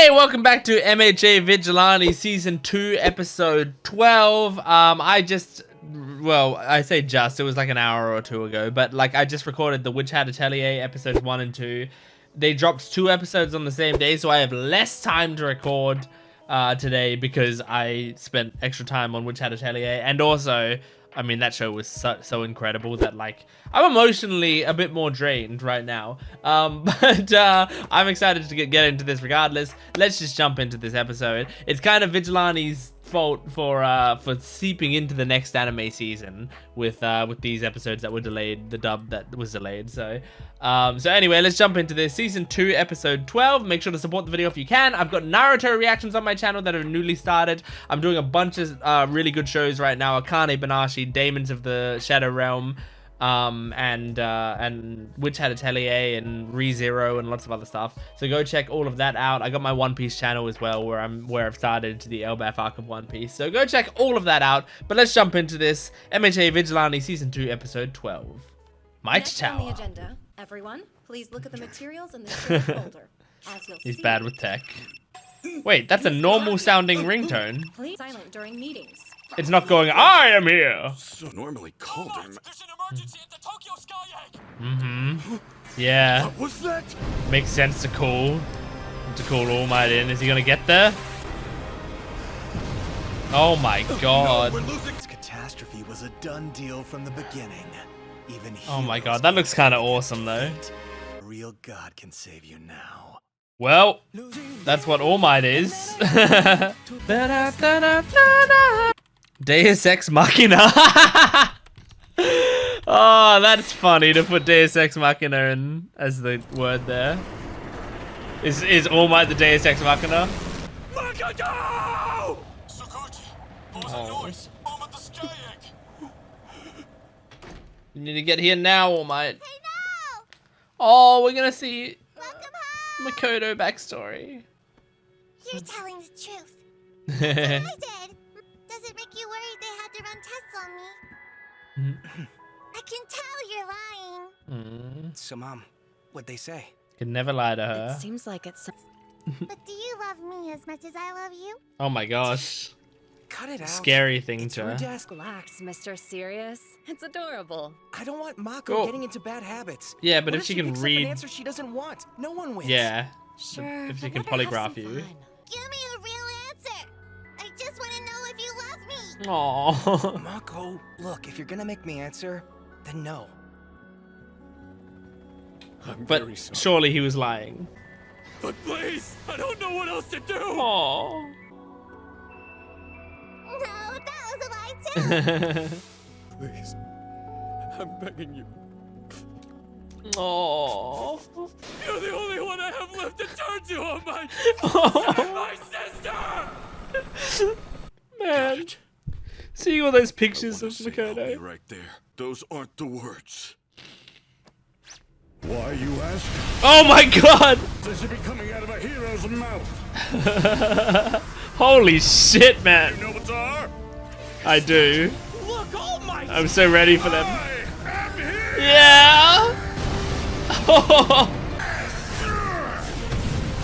Hey, welcome back to MHA Vigilante Season 2, Episode 12. I say just, it was like an hour or two ago, but like I just recorded the Witch Hat Atelier Episodes 1 and 2. They dropped 2 episodes on the same day, so I have less time to record today because I spent extra time on Witch Hat Atelier, and also, I mean, that show was so incredible that, like, I'm emotionally a bit more drained right now. But I'm excited to get into this regardless. Let's just jump into this episode. It's kind of Vigilante's fault for seeping into the next anime season with these episodes that were delayed, the dub that was delayed. So anyway, let's jump into this. Season 2, Episode 12. Make sure to support the video if you can. I've got Naruto reactions on my channel that are newly started. I'm doing a bunch of really good shows right now. Akane Banashi, Daemons of the Shadow Realm, and Witch Hat Atelier and ReZero and lots of other stuff. So go check all of that out. I got my One Piece channel as well, where I've started the Elbaf arc of One Piece. So go check all of that out. But let's jump into this MHA Vigilante Season 2, Episode 12. Might Next Tower. on the agenda, everyone, please look at the materials in the shared folder. As you'll He's see, bad with tech. Wait, that's a normal sounding ringtone. please silent during meetings. It's not going, I am here. So normally called him. There's an emergency at the Tokyo Sky Egg. Yeah, What was that? makes sense to call All Might in. Is he gonna get there? Oh my god. No, we're losing. This catastrophe was a done deal from the beginning. Even Oh my heroes god, that looks kind of can't awesome though. defeat. A real god can save you now. Well, that's what All Might is. Deus Ex Machina. Oh, that's funny to put Deus Ex Machina in as the word there. Is All Might the Deus Ex Machina? Koichi! What was that noise? I'm at the Sky Egg. You need to get here now, All Might. Hey, no! Oh, we're gonna see Welcome home! Makoto backstory. You're telling the truth. I did. Does it make you worried they had to run tests on me? I can tell you're lying. So, Mom, what'd they say? Could never lie to her. It seems like it's But do you love me as much as I love you? Oh my gosh. Cut it out. Scary thing It's to rude to her. ask. relax, Mr. Serious. It's adorable. I don't want Mako Cool. getting into bad habits. Yeah, but What if she can picks up read- an answer she doesn't want, no one wins. Yeah. Sure. If she but can let her have polygraph some you. fun. Give me a real answer. I just want to know if you love me. Aww. Mako, look, if you're gonna make me answer, then no. I'm But very sorry. surely he was lying. But please, I don't know what else to do. Aww. No, that was a lie too. Please. I'm begging you. Aww. You're the only one I have left to turn to, oh my. My sister! Man. Seeing all those I pictures wanna of say help me Makoto. right there. Those aren't the words. Why, you ask? Oh my god! This should be coming out of a hero's mouth. Holy shit, man. You know what they are? I do. Look, oh my. I'm so ready for them. I am here. Yeah!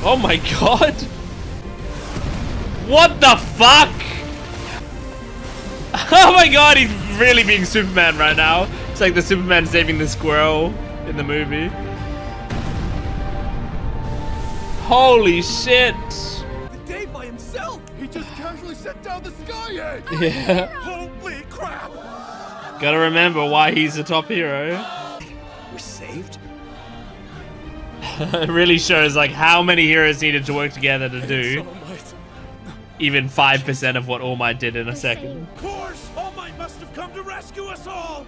Oh my god! What the fuck? Oh my god, he's really being Superman right now. It's like the Superman saving the squirrel in the movie. Holy shit! The day by himself. He just casually set down the Sky Egg. Yeah. Holy crap! Gotta remember why he's the top hero. We're saved? It really shows like how many heroes needed to work together to do All Might. even 5% of what All Might did in a second. Of course, All Might must have come to rescue us all.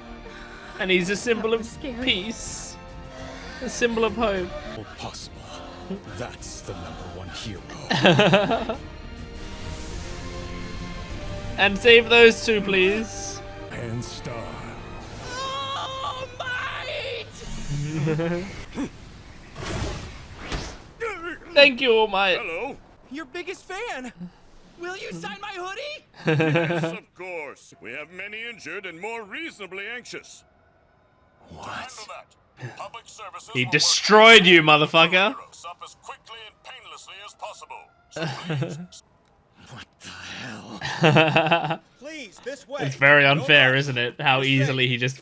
And he's a symbol of peace. A symbol of hope. Possible. That's the #1 hero. And save those two, please. And Star. All Might! Thank you, All Might. Hello. Your biggest fan. Will you sign my hoodie? Yes, of course. We have many injured and more reasonably anxious. What? Public services He will destroyed work you, motherfucker. up as quickly and painlessly as possible. So please, What the hell? Please, this way. It's very No unfair, rush. isn't it? How easily he just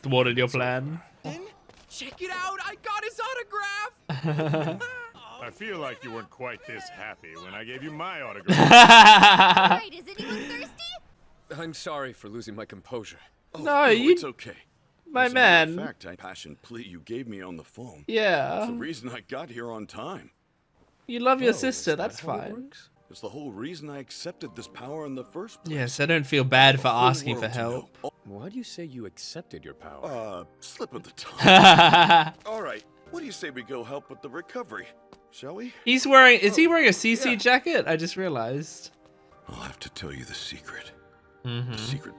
thwarted your plan. Check it out. I got his autograph. I feel like you weren't quite this happy when I gave you my autograph. Right, is anyone thirsty? I'm sorry for losing my composure. No, you, It's okay. my As a matter of man. fact, I passion plea you gave me on the phone. Yeah. It's the reason I got here on time. You love your Oh, sister, is that that's how it fine. works? It's the whole reason I accepted this power in the first place. Yes, I don't feel bad for The whole asking for world to know. help. Why do you say you accepted your power? Slip of the tongue. All right, what do you say we go help with the recovery? Shall we? He's wearing, is he wearing a CC jacket? I just realized. I'll have to tell you the secret. Mm-hmm. The secret.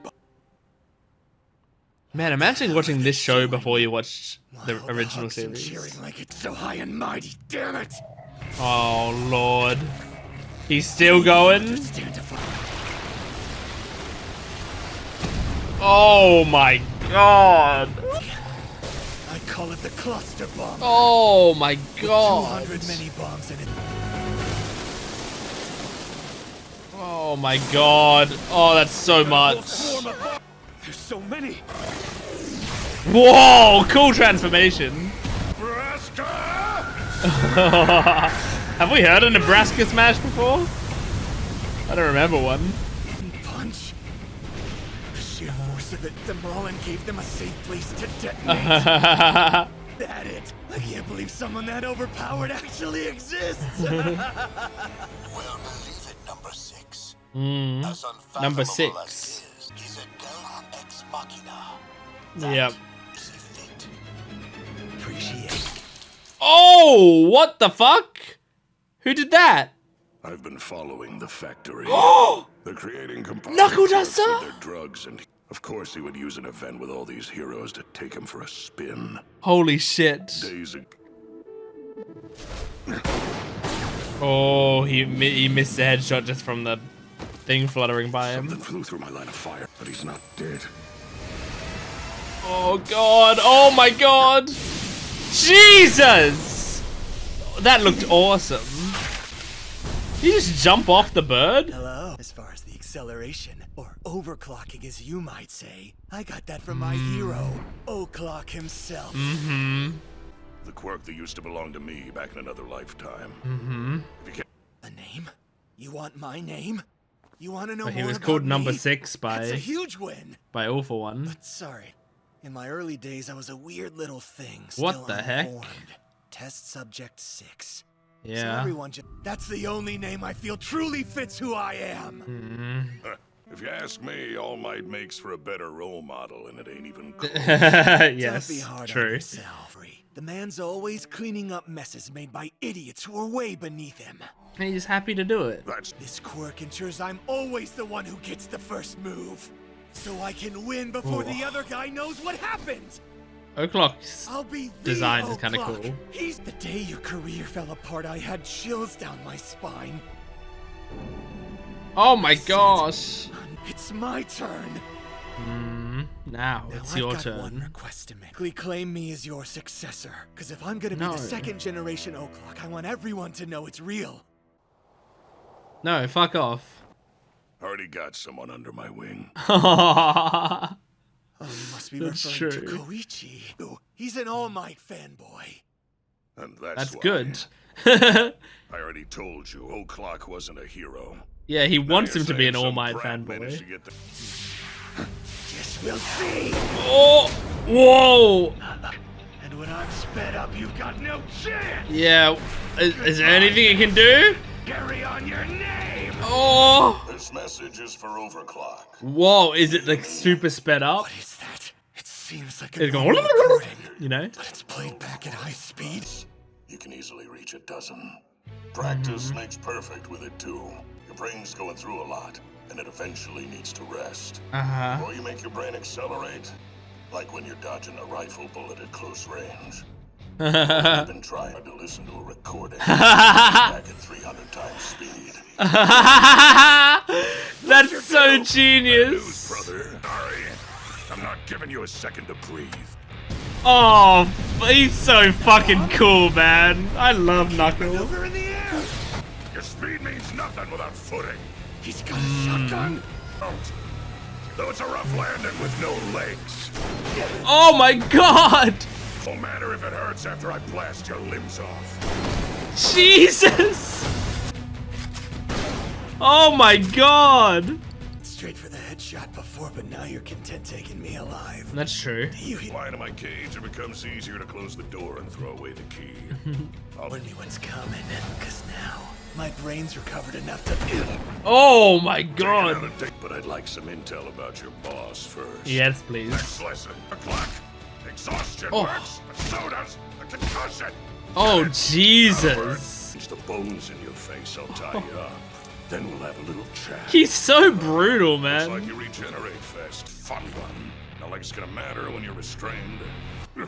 Man, imagine watching this show before you watched the original series. Cheering like it's so high and mighty, damn it! Oh, Lord. He's still going? Stand to fight. Oh, my God. I call it the cluster bomb. Oh, my God. 200 mini bombs in it. Oh, my God. Oh, that's so much. There's so many. Whoa, cool transformation. Have we heard a Nebraska smash before? I don't remember one. Punch. The sheer force of it, Demolin gave them a safe place to detonate. That it. I can't believe someone that overpowered actually exists. Well, believe it, number 6. As unfathomable Number as 6. he is, he's a deus ex machina. Yep. Is he fit? Appreciate. Oh, what the fuck? Who did that? I've been following the factory. They're creating Knuckleduster? their drugs, and of course he would use an event with all these heroes to take him for a spin. Holy shit. Days ago. Oh, he missed the headshot just from the thing fluttering by him. Something flew through my line of fire, but he's not dead. Oh, God. Oh, my God. Jesus! That looked awesome. Did you just jump off the bird? Hello. As far as the acceleration, or overclocking as you might say, I got that from my hero, O'Clock himself. Mm-hmm. The Quirk that used to belong to me back in another lifetime. Mm-hmm. A name? You want my name? You want to know But more he was about called Number me? 6 That's a by huge win. All For One. But sorry, in my early days, I was a weird little thing. What still the heck? unformed. Test subject 6. So Yeah. everyone that's the only name I feel truly fits who I am. Mm-hmm. If you ask me, All Might makes for a better role model, and it ain't even close. Yes, Don't be hard on true. yourself. The man's always cleaning up messes made by idiots who are way beneath him. He's happy to do it. This Quirk ensures I'm always the one who gets the first move. So I can win before the other guy knows what happened. O'Clock's I'll be the design is kind of O'Clock. cool. He's the day your career fell apart. I had chills down my spine. Oh my gosh. It's my turn. Now it's I've your got one turn. request to make. Please claim me as your successor. Because if I'm gonna be No. the second generation O'Clock, I want everyone to know it's real. No, fuck off. Already got someone under my wing. Oh, you must be That's referring to true. Koichi. Oh, he's an All Might fanboy. And that's That's why good. I already told you, O'Clock wasn't a hero. Yeah, he wants Now him to you're be an saying All some Might brat managed to fanboy. get the- Yes, we'll see. Oh! Whoa! And when I'm sped up, you've got no chance. Yeah, is there anything he can do? Carry on your name. Oh! This message is for Overclock. Whoa, is it like super sped up? What is that? It seems like a It's going, normal recording, you know? but it's played back at high speed. You can easily reach a dozen. Practice makes perfect with it too. Your brain's going through a lot, and it eventually needs to rest. Uh-huh. Or you make your brain accelerate, like when you're dodging a rifle bullet at close range. I've been trying to listen to a recording back at 300 times speed. That's so genius. Brother, sorry. I'm not giving you a second to breathe. Oh, he's so fucking cool, man. I love Knuckles. Maneuver in the air. Your speed means nothing without footing. He's got a shotgun. Don't. Though it's a rough landing with no legs. Oh my god! No matter if it hurts after I blast your limbs off. Jesus! Oh my god! Straight for the headshot before, but now you're content taking me alive. That's true. Flying in my cage, it becomes easier to close the door and throw away the key. Warn me what's coming, cause now my brain's recovered enough to. Oh my Taking god! out a dick, but I'd like some intel about your boss first. Yes, please. Next lesson. A clock. Exhaustion Oh. works. But so does a concussion. Oh, Get it? Jesus. It's the bones in your face. I'll tie you up. Then we'll have a little chat. He's so brutal, Looks man. like you regenerate fast. Fun one. Not like it's gonna matter when you're restrained. You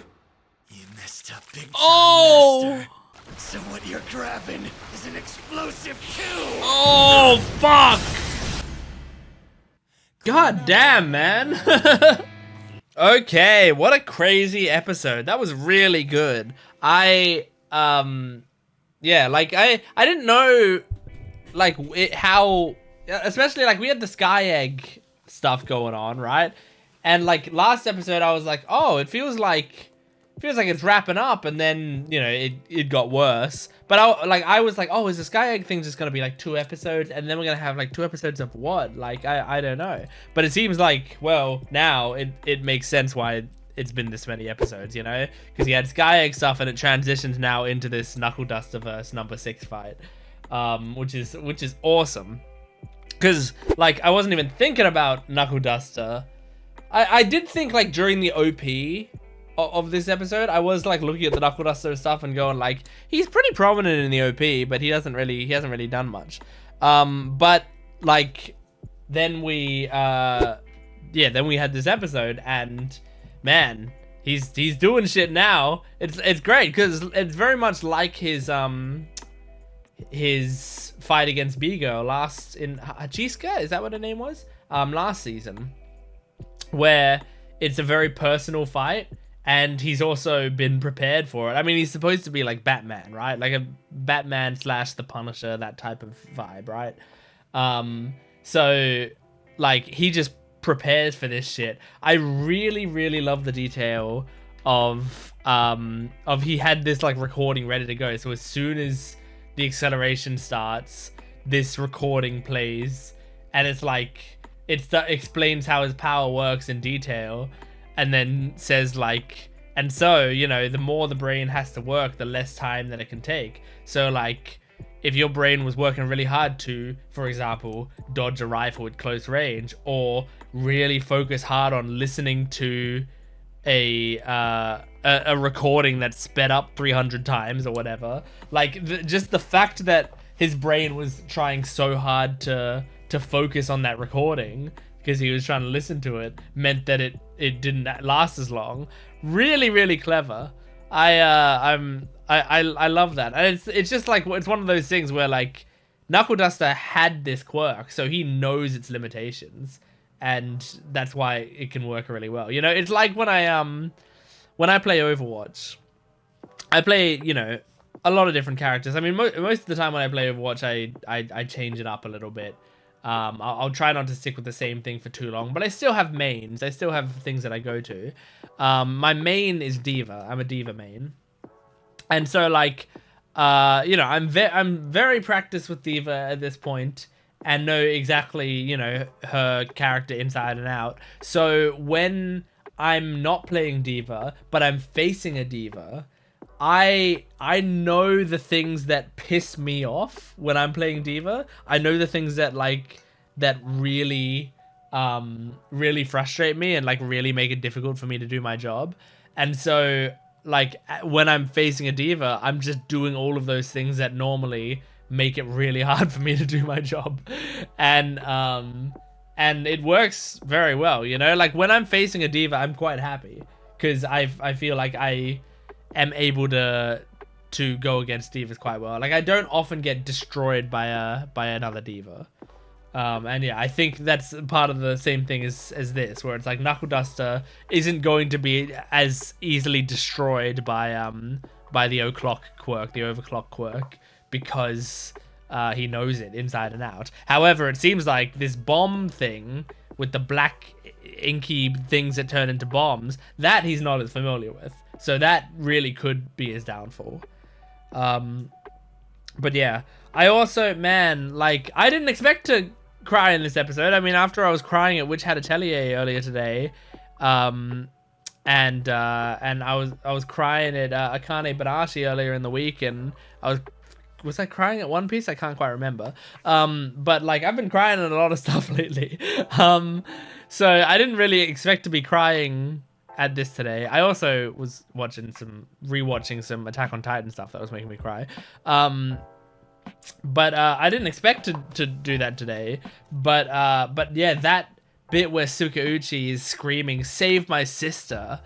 messed up big time, Oh! Master. So what you're grabbing is an explosive kill. Oh, fuck! God damn, man. Okay, what a crazy episode. That was really good. Yeah, like, I didn't know, like, how, especially, like, we had the Sky Egg stuff going on, right? And, like, last episode, I was like, oh, it feels like it's wrapping up, and then, you know, it got worse. But I was like, oh, is the Sky Egg thing just gonna be like 2 episodes, and then we're gonna have like 2 episodes of what? Like, I don't know. But it seems like, well, now it makes sense why it's been this many episodes, you know, because you had Sky Egg stuff, and it transitions now into this Knuckleduster verse number 6 fight, which is awesome. Because like I wasn't even thinking about Knuckleduster. I did think like during the OP of this episode, I was like looking at the Knuckleduster stuff and going like, he's pretty prominent in the OP, but he hasn't really done much. But like then we had this episode, and man, he's doing shit now. It's great because it's very much like his fight against B-Girl last in Hachiska, is that what her name was? Last season, where it's a very personal fight. And he's also been prepared for it. I mean, he's supposed to be like Batman, right? Like a Batman / the Punisher, that type of vibe, right? So like he just prepares for this shit. I really, really love the detail of he had this like recording ready to go. So as soon as the acceleration starts, this recording plays, and it's like explains how his power works in detail. And then says like, and so, you know, the more the brain has to work, the less time that it can take. So like, if your brain was working really hard to, for example, dodge a rifle at close range, or really focus hard on listening to a recording that's sped up 300 times or whatever, like just the fact that his brain was trying so hard to focus on that recording because he was trying to listen to it meant that it didn't last as long. Really, really clever. I love that. And it's just like, it's one of those things where like Knuckleduster had this quirk, so he knows its limitations, and that's why it can work really well. You know, it's like when I play Overwatch, I play, you know, a lot of different characters. I mean, most of the time when I play Overwatch, I change it up a little bit. I'll try not to stick with the same thing for too long, but I still have mains. I still have things that I go to. My main is D.Va. I'm a D.Va main. And so like, you know, I'm very practiced with D.Va at this point and know exactly, you know, her character inside and out. So when I'm not playing D.Va, but I'm facing a D.Va, I know the things that piss me off when I'm playing D.Va. I know the things that like that really really frustrate me and like really make it difficult for me to do my job. And so like when I'm facing a D.Va, I'm just doing all of those things that normally make it really hard for me to do my job. And it works very well, you know? Like when I'm facing a D.Va, I'm quite happy because I feel like I am able to go against D.Vas quite well. Like I don't often get destroyed by another D.Va. And yeah, I think that's part of the same thing as this, where it's like Knuckleduster isn't going to be as easily destroyed by the overclock quirk, because he knows it inside and out. However, it seems like this bomb thing with the black inky things that turn into bombs, that he's not as familiar with. So that really could be his downfall. But yeah, I also, man, like, I didn't expect to cry in this episode. I mean, after I was crying at Witch Hat Atelier earlier today, and I was crying at Akane Barashi earlier in the week, and was I crying at One Piece? I can't quite remember. But like, I've been crying at a lot of stuff lately. So I didn't really expect to be crying at this today. I also was rewatching some Attack on Titan stuff that was making me cry. But I didn't expect to do that today. But yeah, that bit where Tsukauchi is screaming, "Save my sister."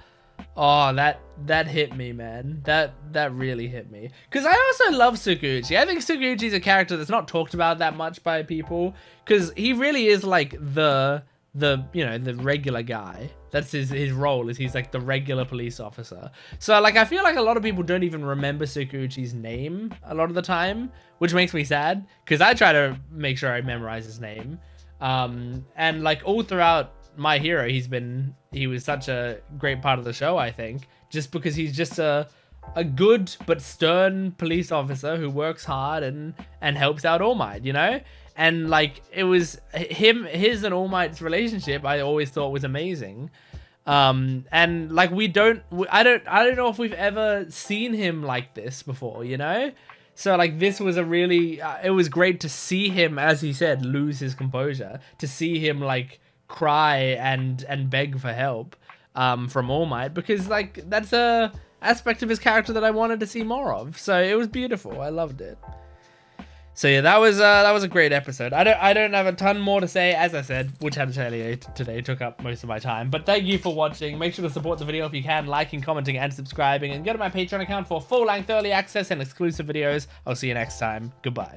Oh, that hit me, man. That really hit me. Because I also love Tsukauchi. I think Tsukauchi's a character that's not talked about that much by people. Because he really is like the regular guy. That's his role, is he's like the regular police officer. So like, I feel like a lot of people don't even remember Tsukauchi's name a lot of the time, which makes me sad, because I try to make sure I memorize his name. And like, all throughout My Hero, he was such a great part of the show, I think, just because he's just a good but stern police officer who works hard and helps out All Might, you know? And like, it was his and All Might's relationship, I always thought was amazing. And like, I don't know if we've ever seen him like this before, you know? So like, this was it was great to see him, as he said, lose his composure, to see him like cry and beg for help from All Might, because like, that's a aspect of his character that I wanted to see more of. So it was beautiful. I loved it. So yeah, that was a great episode. I don't have a ton more to say. As I said, Witch Hat Atelier today took up most of my time. But thank you for watching. Make sure to support the video if you can, liking, commenting, and subscribing. And go to my Patreon account for full-length early access and exclusive videos. I'll see you next time. Goodbye.